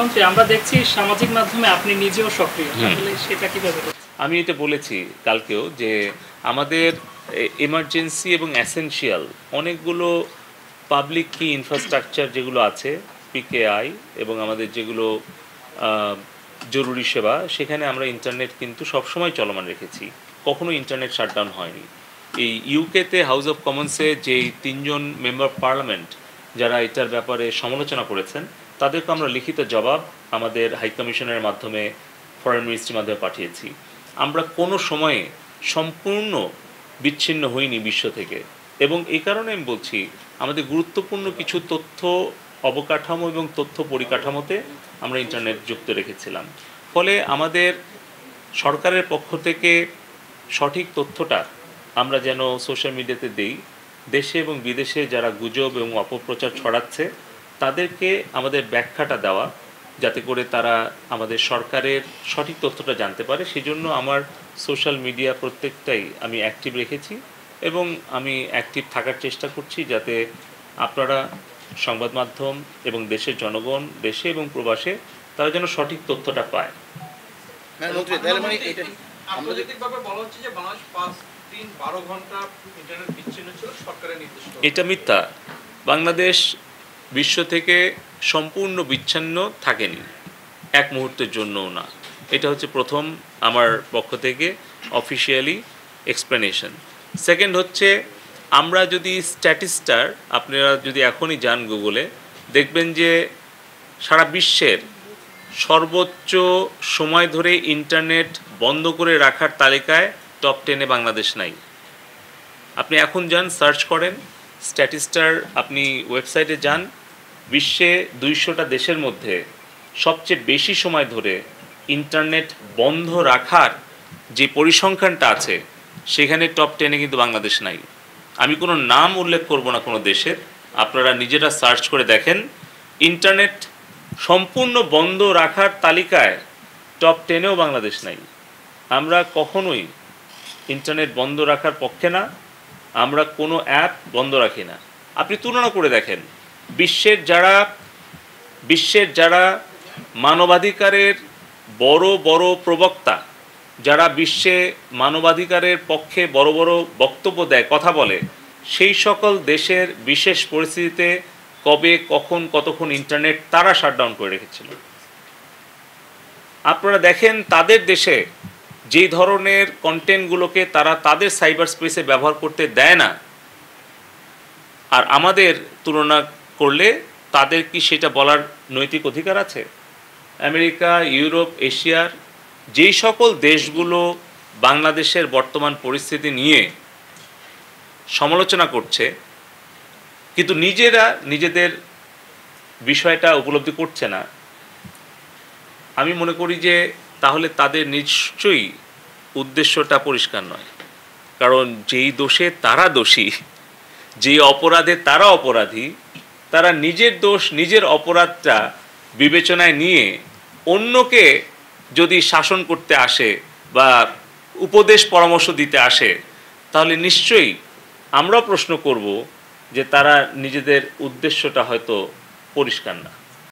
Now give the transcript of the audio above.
মন্ত্রী, আমরা দেখছি সামাজিক মাধ্যমে আপনি নিজেও সক্রিয়, আসলে সেটা কিভাবে? আমি এটা বলেছি কালকেও যে আমাদের এমার্জেন্সি এবং এসেনশিয়াল অনেকগুলো পাবলিক কি ইনফ্রাস্ট্রাকচার যেগুলো আছে, পিকেআই এবং আমাদের যেগুলো জরুরি সেবা, সেখানে আমরা ইন্টারনেট কিন্তু সবসময় চলমান রেখেছি, কখনো ইন্টারনেট শাটডাউন হয়নি। এই ইউকেতে হাউস অফ কমন্সে যেই 3 জন মেম্বার পার্লামেন্ট যারা এটার ব্যাপারে সমালোচনা করেছেন, তাদেরকে আমরা লিখিত জবাব আমাদের হাইকমিশনের মাধ্যমে, ফরেন মিনিস্ট্রির মাধ্যমে পাঠিয়েছি। আমরা কোনো সময়ে সম্পূর্ণ বিচ্ছিন্ন হইনি বিশ্ব থেকে, এবং এই কারণে আমি বলছি আমাদের গুরুত্বপূর্ণ কিছু তথ্য অবকাঠামো এবং তথ্য পরিকাঠামোতে আমরা ইন্টারনেট যুক্ত রেখেছিলাম। ফলে আমাদের সরকারের পক্ষ থেকে সঠিক তথ্যটা আমরা যেন সোশ্যাল মিডিয়াতে দেই, দেশে এবং বিদেশে যারা গুজব এবং অপপ্রচার ছড়াচ্ছে তাদেরকে আমাদের ব্যাখ্যাটা দেওয়া, যাতে করে তারা আমাদের সরকারের সঠিক তথ্যটা জানতে পারে। সেজন্য আমার সোশ্যাল মিডিয়া প্রত্যেকটাই আমি অ্যাক্টিভ রেখেছি, এবং আমি অ্যাক্টিভ থাকার চেষ্টা করছি যাতে আপনারা, সংবাদ মাধ্যম এবং দেশের জনগণ, দেশে এবং প্রবাসে, তারা যেন সঠিক তথ্যটা পায়। এটা মিথ্যা। বাংলাদেশ বিশ্ব থেকে সম্পূর্ণ বিচ্ছিন্ন থাকেনি, এক মুহূর্তের জন্যও না। এটা হচ্ছে প্রথম আমার পক্ষ থেকে অফিসিয়ালি এক্সপ্লেনেশন। সেকেন্ড হচ্ছে, আমরা যদি স্ট্যাটিস্টার, আপনারা যদি এখনই যান গুগলে, দেখবেন যে সারা বিশ্বের সর্বোচ্চ সময় ধরে ইন্টারনেট বন্ধ করে রাখার তালিকায় টপ 10-এ বাংলাদেশ নাই। আপনি এখন যান, সার্চ করেন স্ট্যাটিস্টার, আপনি ওয়েবসাইটে যান, বিশ্বে 200টা দেশের মধ্যে সবচেয়ে বেশি সময় ধরে ইন্টারনেট বন্ধ রাখার যে পরিসংখ্যানটা আছে, সেখানে টপ 10-এ কিন্তু বাংলাদেশ নাই। আমি কোনো নাম উল্লেখ করব না কোনো দেশের, আপনারা নিজেরা সার্চ করে দেখেন, ইন্টারনেট সম্পূর্ণ বন্ধ রাখার তালিকায় টপ 10-এও বাংলাদেশ নাই। আমরা কখনোই ইন্টারনেট বন্ধ রাখার পক্ষে না, আমরা কোনো অ্যাপ বন্ধ রাখি না। আপনি তুলনা করে দেখেন, বিশ্বের যারা মানবাধিকারের বড় বড় প্রবক্তা, যারা বিশ্বে মানবাধিকারের পক্ষে বড় বড় বক্তব্য দেয়, কথা বলে, সেই সকল দেশের বিশেষ পরিস্থিতিতে কবে, কখন, কতক্ষণ ইন্টারনেট তারা শাটডাউন করে রেখেছিল। আপনারা দেখেন তাদের দেশে যেই ধরনের কন্টেন্টগুলোকে তারা তাদের সাইবার স্পেসে ব্যবহার করতে দেয় না, আর আমাদের তুলনা করলে তাদের কি সেটা বলার নৈতিক অধিকার আছে? আমেরিকা, ইউরোপ, এশিয়ার যেই সকল দেশগুলো বাংলাদেশের বর্তমান পরিস্থিতি নিয়ে সমালোচনা করছে, কিন্তু নিজেরা নিজেদের বিষয়টা উপলব্ধি করছে না, আমি মনে করি যে তাহলে তাদের নিশ্চয়ই উদ্দেশ্যটা পরিষ্কার নয়। কারণ যেই দোষে তারা দোষী, যেই অপরাধে তারা অপরাধী, তারা নিজের দোষ, নিজের অপরাধটা বিবেচনায় নিয়ে অন্যকে যদি শাসন করতে আসে বা উপদেশ পরামর্শ দিতে আসে, তাহলে নিশ্চয়ই আমরা প্রশ্ন করব যে তারা নিজেদের উদ্দেশ্যটা হয়তো পরিষ্কার না।